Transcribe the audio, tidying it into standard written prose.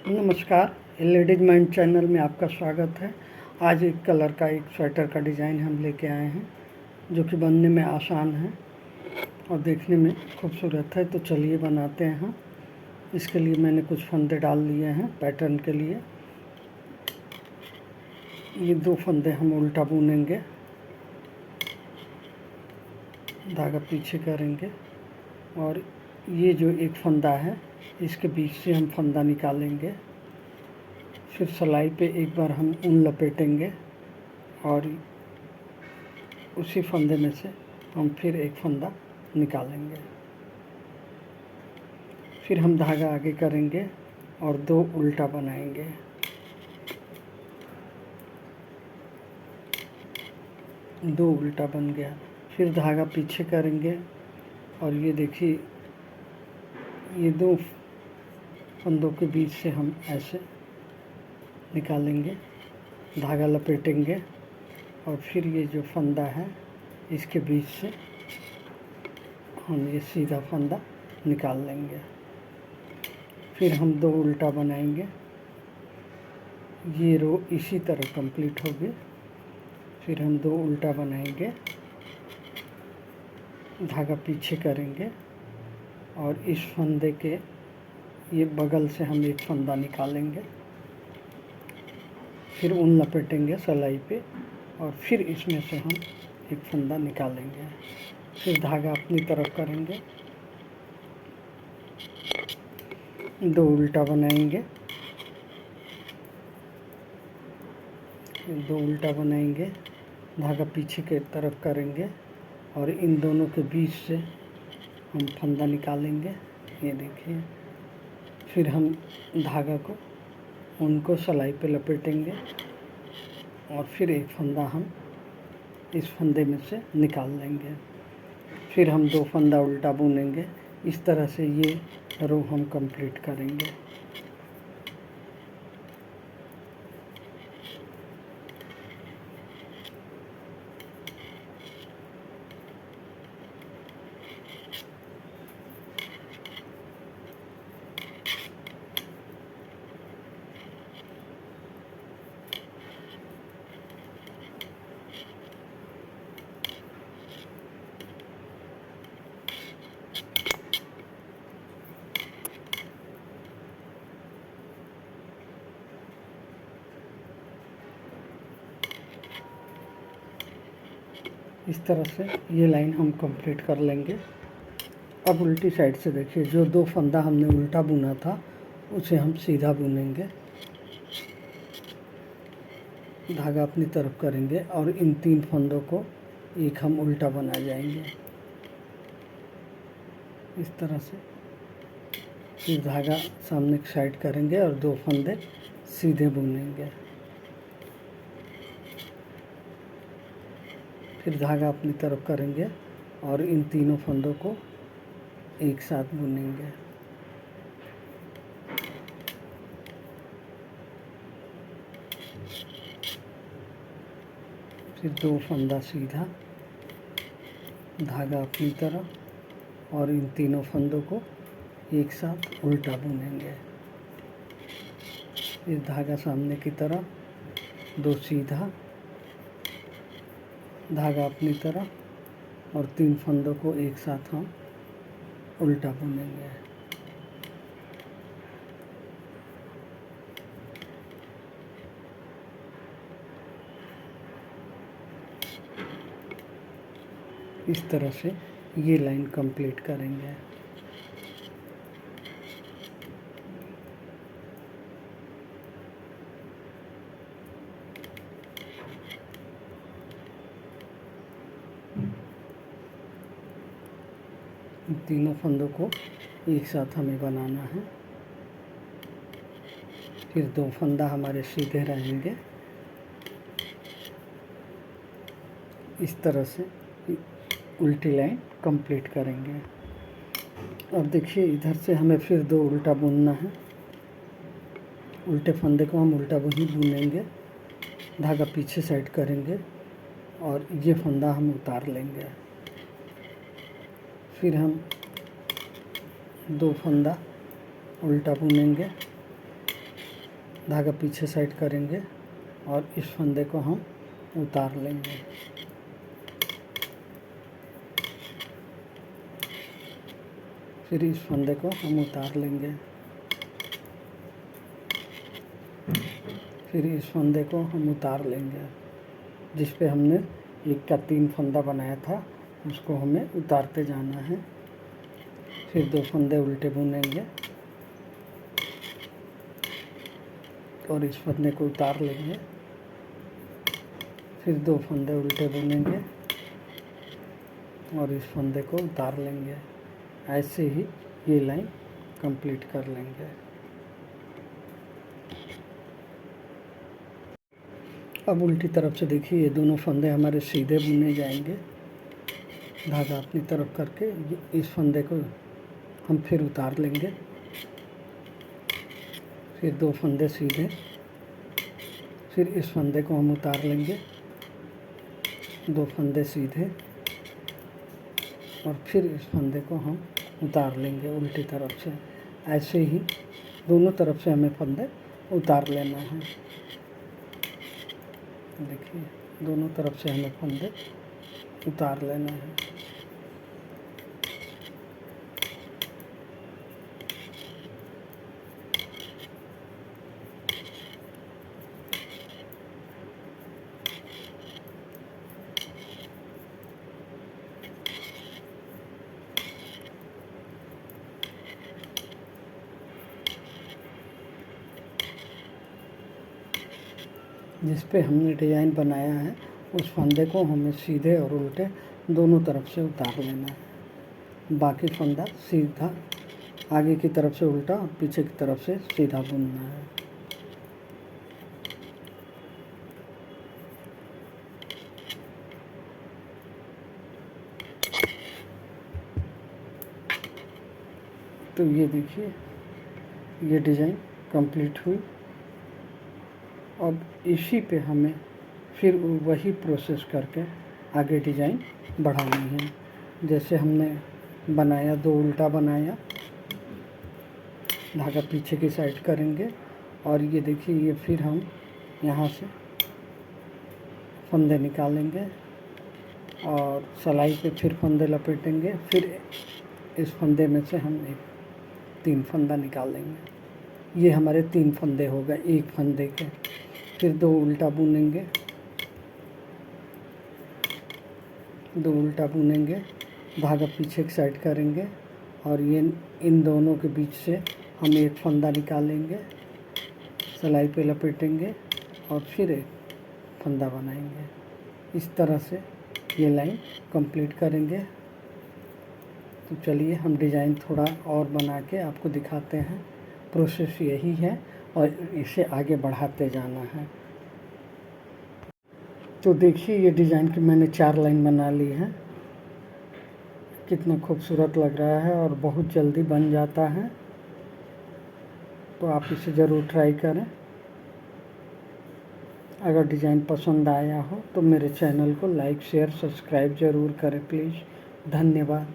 नमस्कार, ladies mind channel में आपका स्वागत है। आज एक कलर का एक स्वेटर का डिज़ाइन हम लेके आए हैं जो कि बनने में आसान है और देखने में खूबसूरत है। तो चलिए बनाते हैं हम। इसके लिए मैंने कुछ फंदे डाल लिए हैं पैटर्न के लिए। ये 2 फंदे हम उल्टा बुनेंगे, धागा पीछे करेंगे और ये जो एक फंदा है इसके बीच से हम फंदा निकालेंगे। फिर सिलाई पे एक बार हम ऊन लपेटेंगे और उसी फंदे में से हम फिर एक फंदा निकालेंगे। फिर हम धागा आगे करेंगे और 2 उल्टा बनाएंगे। दो उल्टा बन गया। फिर धागा पीछे करेंगे और ये देखिए, ये 2 फंदों के बीच से हम ऐसे निकालेंगे, धागा लपेटेंगे और फिर ये जो फंदा है इसके बीच से हम ये सीधा फंदा निकाल लेंगे। फिर हम 2 उल्टा बनाएंगे। ये रो इसी तरह कंप्लीट होगी। फिर हम 2 उल्टा बनाएंगे, धागा पीछे करेंगे और इस फंदे के ये बगल से हम एक फंदा निकालेंगे। फिर ऊन लपेटेंगे सिलाई पे और फिर इसमें से हम एक फंदा निकालेंगे। फिर धागा अपनी तरफ करेंगे, 2 उल्टा बनाएंगे, 2 उल्टा बनाएंगे, धागा पीछे के तरफ करेंगे और इन दोनों के बीच से हम फंदा निकालेंगे। ये देखिए। फिर हम धागा को उनको सिलाई पे लपेटेंगे और फिर एक फंदा हम इस फंदे में से निकाल लेंगे। फिर हम 2 फंदा उल्टा बुनेंगे। इस तरह से ये रो हम कंप्लीट करेंगे। इस तरह से ये लाइन हम कंप्लीट कर लेंगे। अब उल्टी साइड से देखिए, जो 2 फंदा हमने उल्टा बुना था उसे हम सीधा बुनेंगे, धागा अपनी तरफ करेंगे और इन 3 फंदों को एक हम उल्टा बना जाएंगे इस तरह से। फिर धागा सामने की साइड करेंगे और 2 फंदे सीधे बुनेंगे। फिर धागा अपनी तरफ करेंगे और इन तीनों फंदों को एक साथ बुनेंगे। फिर 2 फंदा सीधा, धागा अपनी तरफ और इन तीनों फंदों को एक साथ उल्टा बुनेंगे। फिर धागा सामने की तरफ, 2 सीधा, धागा अपनी तरफ और 3 फंदों को एक साथ हम उल्टा बुनेंगे। इस तरह से ये लाइन कंप्लीट करेंगे। तीनों फंदों को एक साथ हमें बनाना है। फिर 2 फंदा हमारे सीधे रहेंगे। इस तरह से उल्टी लाइन कंप्लीट करेंगे। अब देखिए, इधर से हमें फिर 2 उल्टा बुनना है। उल्टे फंदे को हम उल्टा वही बुनेंगे, धागा पीछे साइड करेंगे और ये फंदा हम उतार लेंगे। फिर हम 2 फंदा उल्टा बुनेंगे, धागा पीछे साइड करेंगे और इस फंदे को हम उतार लेंगे। फिर इस फंदे को हम उतार लेंगे। फिर इस फंदे को हम उतार लेंगे। जिस पे हमने 1 का 3 फंदा बनाया था उसको हमें उतारते जाना है। फिर 2 फंदे उल्टे बुनेंगे और इस फंदे को उतार लेंगे। फिर 2 फंदे उल्टे बुनेंगे और इस फंदे को उतार लेंगे। ऐसे ही ये लाइन कंप्लीट कर लेंगे। अब उल्टी तरफ से देखिए, ये दोनों फंदे हमारे सीधे बुने जाएंगे। धागा अपनी तरफ करके इस फंदे को हम फिर उतार लेंगे। फिर 2 फंदे सीधे, फिर इस फंदे को हम उतार लेंगे। 2 फंदे सीधे और फिर इस फंदे को हम उतार लेंगे उल्टी तरफ से। ऐसे ही दोनों तरफ से हमें फंदे उतार लेना है। देखिए, दोनों तरफ से हमें फंदे उतार लेना है। जिस पे हमने डिज़ाइन बनाया है उस फंदे को हमें सीधे और उल्टे दोनों तरफ से उतार लेना है। बाकी फंदा सीधा आगे की तरफ से उल्टा और पीछे की तरफ से सीधा बुनना है। तो ये देखिए, ये डिज़ाइन कंप्लीट हुई। अब इसी पे हमें फिर वही प्रोसेस करके आगे डिज़ाइन बढ़ानी है। जैसे हमने बनाया, 2 उल्टा बनाया, धागा पीछे की साइड करेंगे और ये देखिए, ये फिर हम यहाँ से फंदे निकालेंगे और सिलाई पे फिर फंदे लपेटेंगे। फिर इस फंदे में से हम 3 फंदा निकालेंगे। ये हमारे 3 फंदे हो गए एक फंदे के। फिर 2 उल्टा बुनेंगे, 2 उल्टा बुनेंगे, धागा पीछे की साइड करेंगे और ये इन दोनों के बीच से हम एक फंदा निकालेंगे, सिलाई पे लपेटेंगे और फिर एक फंदा बनाएंगे। इस तरह से ये लाइन कंप्लीट करेंगे। तो चलिए हम डिज़ाइन थोड़ा और बना के आपको दिखाते हैं। प्रोसेस यही है और इसे आगे बढ़ाते जाना है। तो देखिए, ये डिज़ाइन की मैंने 4 लाइन बना ली है। कितना खूबसूरत लग रहा है और बहुत जल्दी बन जाता है। तो आप इसे ज़रूर ट्राई करें। अगर डिज़ाइन पसंद आया हो तो मेरे चैनल को लाइक, शेयर, सब्सक्राइब ज़रूर करें प्लीज़। धन्यवाद।